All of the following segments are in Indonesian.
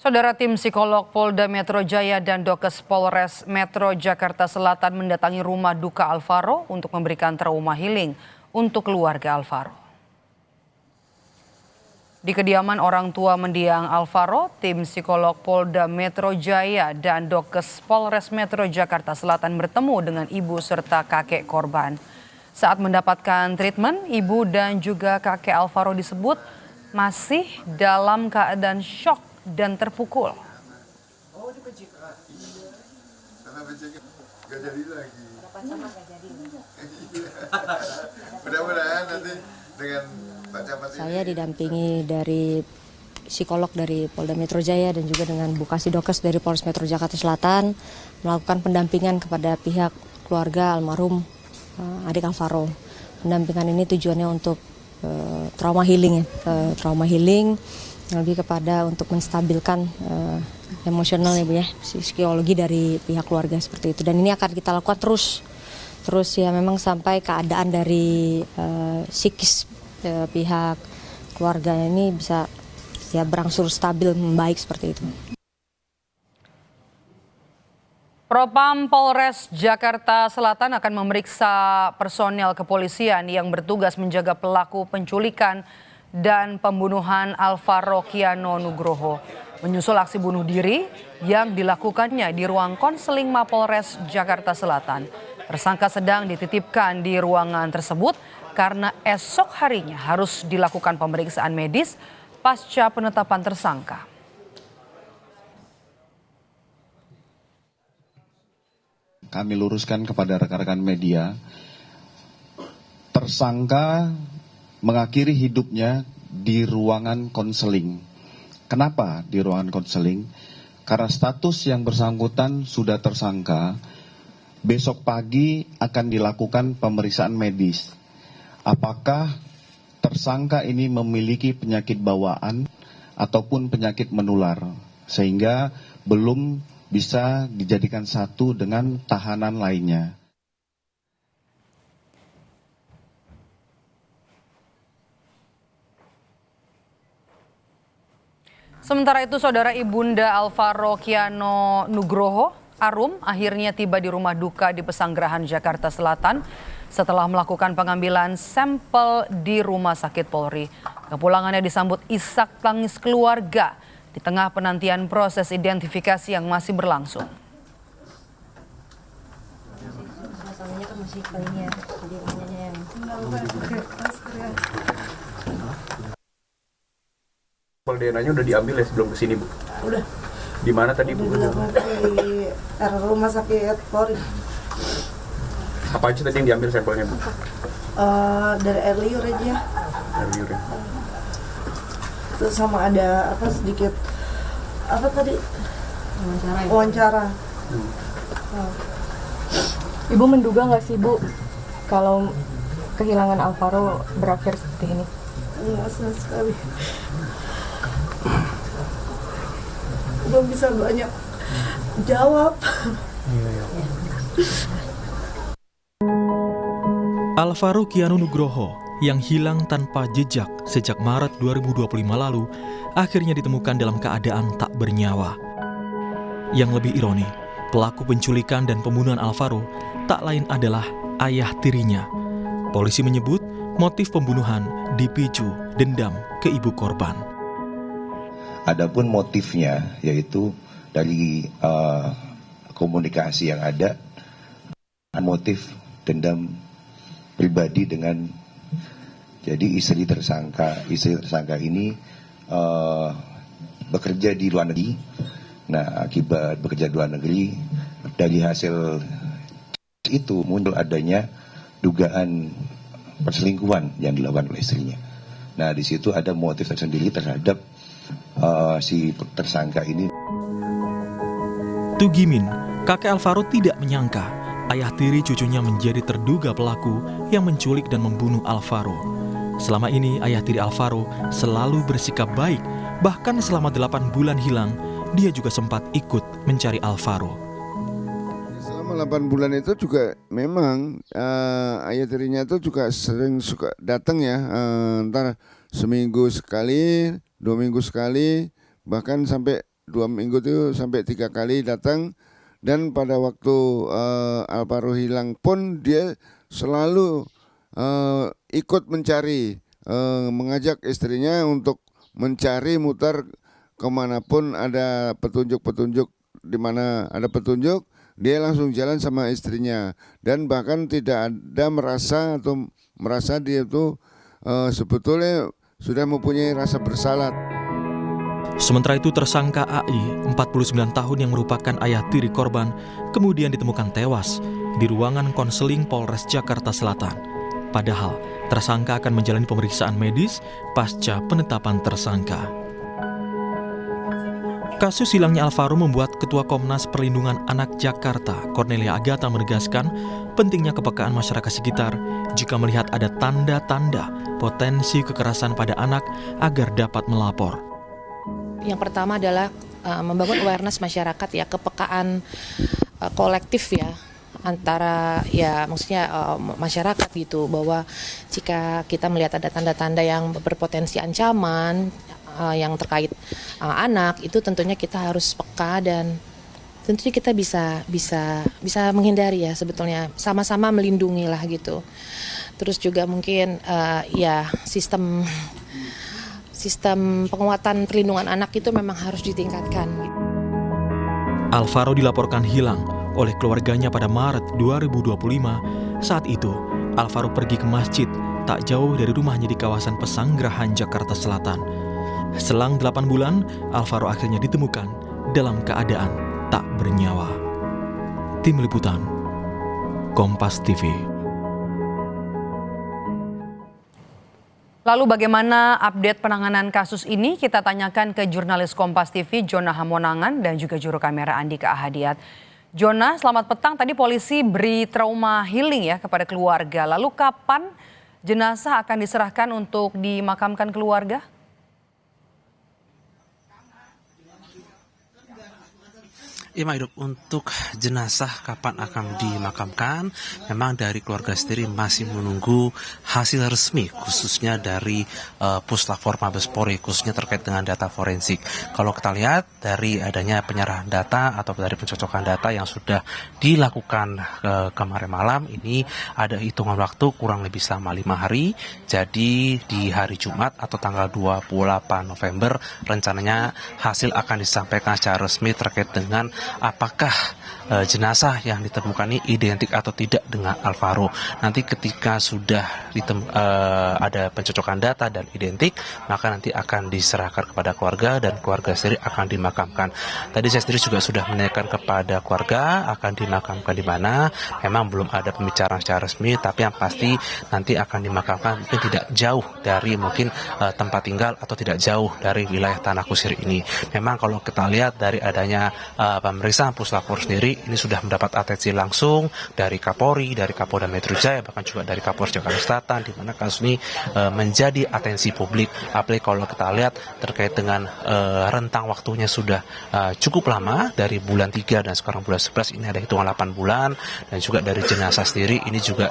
Saudara tim psikolog Polda Metro Jaya dan Dokes Polres Metro Jakarta Selatan mendatangi rumah duka Alvaro untuk memberikan trauma healing untuk keluarga Alvaro. Di kediaman orang tua mendiang Alvaro, tim psikolog Polda Metro Jaya dan Dokes Polres Metro Jakarta Selatan bertemu dengan ibu serta kakek korban. Saat mendapatkan treatment, ibu dan juga kakek Alvaro disebut masih dalam keadaan syok dan terpukul. Oh, dipecik. Iya. Karena becek gak jadi lagi. Mudah-mudahan nanti dengan Pak Camat ini. Saya didampingi dari psikolog dari Polda Metro Jaya dan juga dengan Bu Kasidokes dari Polres Metro Jakarta Selatan melakukan pendampingan kepada pihak keluarga almarhum adik Alvaro. Pendampingan ini tujuannya untuk trauma healing lebih kepada untuk menstabilkan emosional ya Bu ya, psikologi dari pihak keluarga seperti itu. Dan ini akan kita lakukan terus ya memang sampai keadaan dari psikis pihak keluarga ini bisa ya berangsur stabil membaik seperti itu. Propam Polres Jakarta Selatan akan memeriksa personel kepolisian yang bertugas menjaga pelaku penculikan dan pembunuhan Alvaro Kiano Nugroho. Menyusul aksi bunuh diri yang dilakukannya di ruang konseling Mapolres Jakarta Selatan. Tersangka sedang dititipkan di ruangan tersebut karena esok harinya harus dilakukan pemeriksaan medis pasca penetapan tersangka. Kami luruskan kepada rekan-rekan media, tersangka mengakhiri hidupnya di ruangan konseling. Kenapa di ruangan konseling? Karena status yang bersangkutan sudah tersangka, besok pagi akan dilakukan pemeriksaan medis. Apakah tersangka ini memiliki penyakit bawaan ataupun penyakit menular, sehingga belum bisa dijadikan satu dengan tahanan lainnya. Sementara itu, saudara ibunda Alvaro Kiano Nugroho, Arum, akhirnya tiba di rumah duka di Pesanggerahan, Jakarta Selatan setelah melakukan pengambilan sampel di Rumah Sakit Polri. Kepulangannya disambut isak tangis keluarga di tengah penantian proses identifikasi yang masih berlangsung. Masalahnya kan masih kayaknya jadi yang Sampel DNA-nya udah diambil ya sebelum kesini, Bu? Udah. Di mana tadi, Bu? Di Rumah Sakit Polri. Apa aja tadi yang diambil sampelnya, Bu? Dari air liur aja. Air liur ya? Terus sama ada apa sedikit apa tadi? Wawancara. Ibu menduga nggak sih, Bu, kalau kehilangan Alvaro berakhir seperti ini? Enggak sama sekali. Belum bisa banyak jawab. Alvaro Kiano Nugroho yang hilang tanpa jejak sejak Maret 2025 lalu akhirnya ditemukan dalam keadaan tak bernyawa. Yang lebih ironi, pelaku penculikan dan pembunuhan Alvaro tak lain adalah ayah tirinya. Polisi menyebut motif pembunuhan dipicu dendam ke ibu korban. Adapun motifnya yaitu dari komunikasi yang ada, motif dendam pribadi dengan jadi istri tersangka ini bekerja di luar negeri. Nah, akibat bekerja di luar negeri, dari hasil itu muncul adanya dugaan perselingkuhan yang dilakukan oleh istrinya. Nah, di situ ada motif tersendiri terhadap si tersangka ini. Tugimin, kakek Alvaro tidak menyangka ayah tiri cucunya menjadi terduga pelaku yang menculik dan membunuh Alvaro. Selama ini ayah tiri Alvaro selalu bersikap baik, bahkan selama 8 bulan hilang, dia juga sempat ikut mencari Alvaro. Selama 8 bulan itu juga memang ayah tirinya itu juga sering suka datang ya, ntar seminggu sekali, 2 minggu sekali, bahkan sampai 2 minggu itu sampai 3 kali datang, dan pada waktu Alvaro hilang pun dia selalu ikut mencari, mengajak istrinya untuk mencari mutar kemanapun ada petunjuk-petunjuk, di mana ada petunjuk dia langsung jalan sama istrinya, dan bahkan tidak ada merasa dia itu sebetulnya sudah mempunyai rasa bersalah. Sementara itu tersangka AI, 49 tahun yang merupakan ayah tiri korban, kemudian ditemukan tewas di ruangan konseling Polres Jakarta Selatan. Padahal tersangka akan menjalani pemeriksaan medis pasca penetapan tersangka. Kasus hilangnya Alvaro membuat Ketua Komnas Perlindungan Anak Jakarta, Cornelia Agatha, menegaskan pentingnya kepekaan masyarakat sekitar jika melihat ada tanda-tanda potensi kekerasan pada anak agar dapat melapor. Yang pertama adalah membangun awareness masyarakat ya, kepekaan kolektif ya, antara ya maksudnya masyarakat gitu, bahwa jika kita melihat ada tanda-tanda yang berpotensi ancaman yang terkait anak, itu tentunya kita harus peka dan tentunya kita bisa menghindari ya, sebetulnya sama-sama melindungi lah gitu. Terus juga mungkin ya sistem penguatan perlindungan anak itu memang harus ditingkatkan. Alvaro dilaporkan hilang oleh keluarganya pada Maret 2025. Saat itu, Alvaro pergi ke masjid tak jauh dari rumahnya di kawasan Pesanggerahan, Jakarta Selatan. Selang 8 bulan, Alvaro akhirnya ditemukan dalam keadaan tak bernyawa. Tim Liputan, Kompas TV. Lalu bagaimana update penanganan kasus ini? Kita tanyakan ke jurnalis Kompas TV Jona Hamonangan dan juga juru kamera Andika Ahadiat. Jona, selamat petang. Tadi polisi beri trauma healing ya kepada keluarga. Lalu kapan jenazah akan diserahkan untuk dimakamkan keluarga? Ima hidup untuk jenazah kapan akan dimakamkan, memang dari keluarga sendiri masih menunggu hasil resmi, khususnya dari Puslapfor Mabes Polri, khususnya terkait dengan data forensik. Kalau kita lihat dari adanya penyerahan data atau dari pencocokan data yang sudah dilakukan kemarin malam, ini ada hitungan waktu kurang lebih selama 5 hari. Jadi di hari Jumat atau tanggal 28 November rencananya hasil akan disampaikan secara resmi terkait dengan apakah jenazah yang ditemukan ini identik atau tidak dengan Alvaro. Nanti ketika sudah ada pencocokan data dan identik, maka nanti akan diserahkan kepada keluarga dan keluarga sendiri akan dimakamkan. Tadi saya sendiri juga sudah menanyakan kepada keluarga akan dimakamkan di mana. Memang belum ada pembicaraan secara resmi, tapi yang pasti nanti akan dimakamkan mungkin tidak jauh dari mungkin tempat tinggal atau tidak jauh dari wilayah Tanah Kusir ini. Memang kalau kita lihat dari adanya pemeriksaan Puslapfor sendiri, ini sudah mendapat atensi langsung dari Kapolri, dari Kapolda Metro Jaya, bahkan juga dari Kapolres Jakarta Selatan, di mana kasus ini menjadi atensi publik. Apalagi kalau kita lihat terkait dengan rentang waktunya sudah cukup lama, dari bulan 3 dan sekarang bulan 11, ini ada hitungan 8 bulan, dan juga dari jenazah sendiri ini juga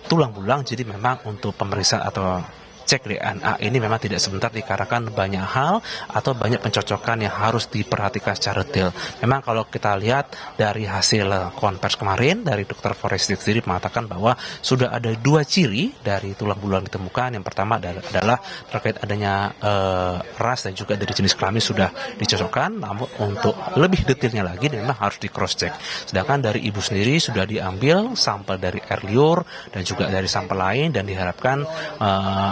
tulang belulang. Jadi memang untuk pemeriksaan atau cek DNA ini memang tidak sebentar, dikarenakan banyak hal atau banyak pencocokan yang harus diperhatikan secara detail. Memang kalau kita lihat dari hasil konversi kemarin dari dokter forensik sendiri mengatakan bahwa sudah ada 2 ciri dari tulang belulang ditemukan. Yang pertama adalah terkait adanya ras dan juga dari jenis kelamin sudah dicocokkan. Namun untuk lebih detailnya lagi memang harus di cross check. Sedangkan dari ibu sendiri sudah diambil sampel dari air liur dan juga dari sampel lain, dan diharapkan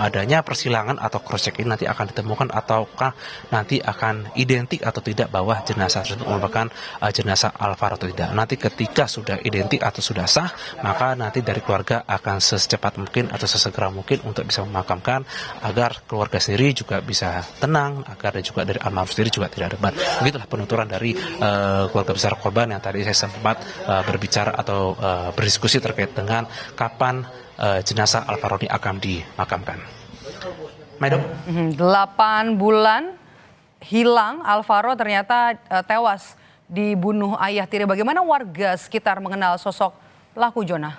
adanya persilangan atau cross check ini nanti akan ditemukan ataukah nanti akan identik atau tidak bahwa jenazah tersebut merupakan jenazah Alvaro atau tidak. Nanti ketika sudah identik atau sudah sah, maka nanti dari keluarga akan secepat mungkin atau sesegera mungkin untuk bisa memakamkan, agar keluarga sendiri juga bisa tenang, agar dan juga dari almarhum sendiri juga tidak ada beban. Begitulah penuturan dari keluarga besar korban yang tadi saya sempat berbicara atau berdiskusi terkait dengan kapan jenazah Alvaro ini akan dimakamkan. 8 bulan hilang, Alvaro ternyata tewas dibunuh ayah tiri. Bagaimana warga sekitar mengenal sosok pelaku, Jona?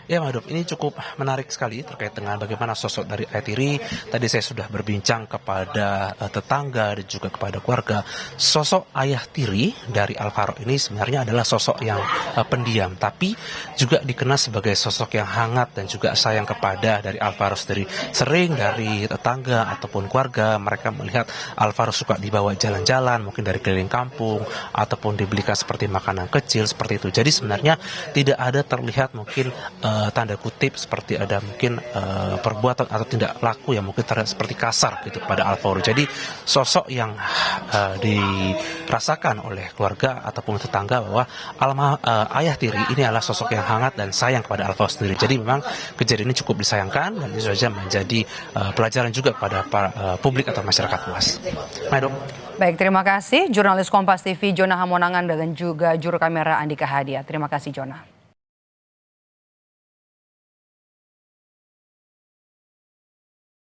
Ya, Madop, ini cukup menarik sekali terkait dengan bagaimana sosok dari Ayah Tiri. Tadi saya sudah berbincang kepada tetangga dan juga kepada keluarga. Sosok Ayah Tiri dari Alvaro ini sebenarnya adalah sosok yang pendiam, tapi juga dikenal sebagai sosok yang hangat dan juga sayang kepada dari Alvaro sendiri. Sering dari tetangga ataupun keluarga mereka melihat Alvaro suka dibawa jalan-jalan, mungkin dari keliling kampung ataupun dibelikan seperti makanan kecil seperti itu. Jadi sebenarnya tidak ada terlihat mungkin tanda kutip seperti ada mungkin perbuatan atau tindak laku yang mungkin terlihat seperti kasar gitu kepada Alvaro. Jadi sosok yang dirasakan oleh keluarga ataupun tetangga bahwa Ayah Tiri ini adalah sosok yang hangat dan sayang kepada Alvaro sendiri. Jadi memang kejadian ini cukup disayangkan dan ini saja menjadi pelajaran juga kepada publik atau masyarakat luas. Madam. Baik, terima kasih jurnalis Kompas TV Jona Hamonangan dan juga juru kamera Andika Hadia. Terima kasih Jona.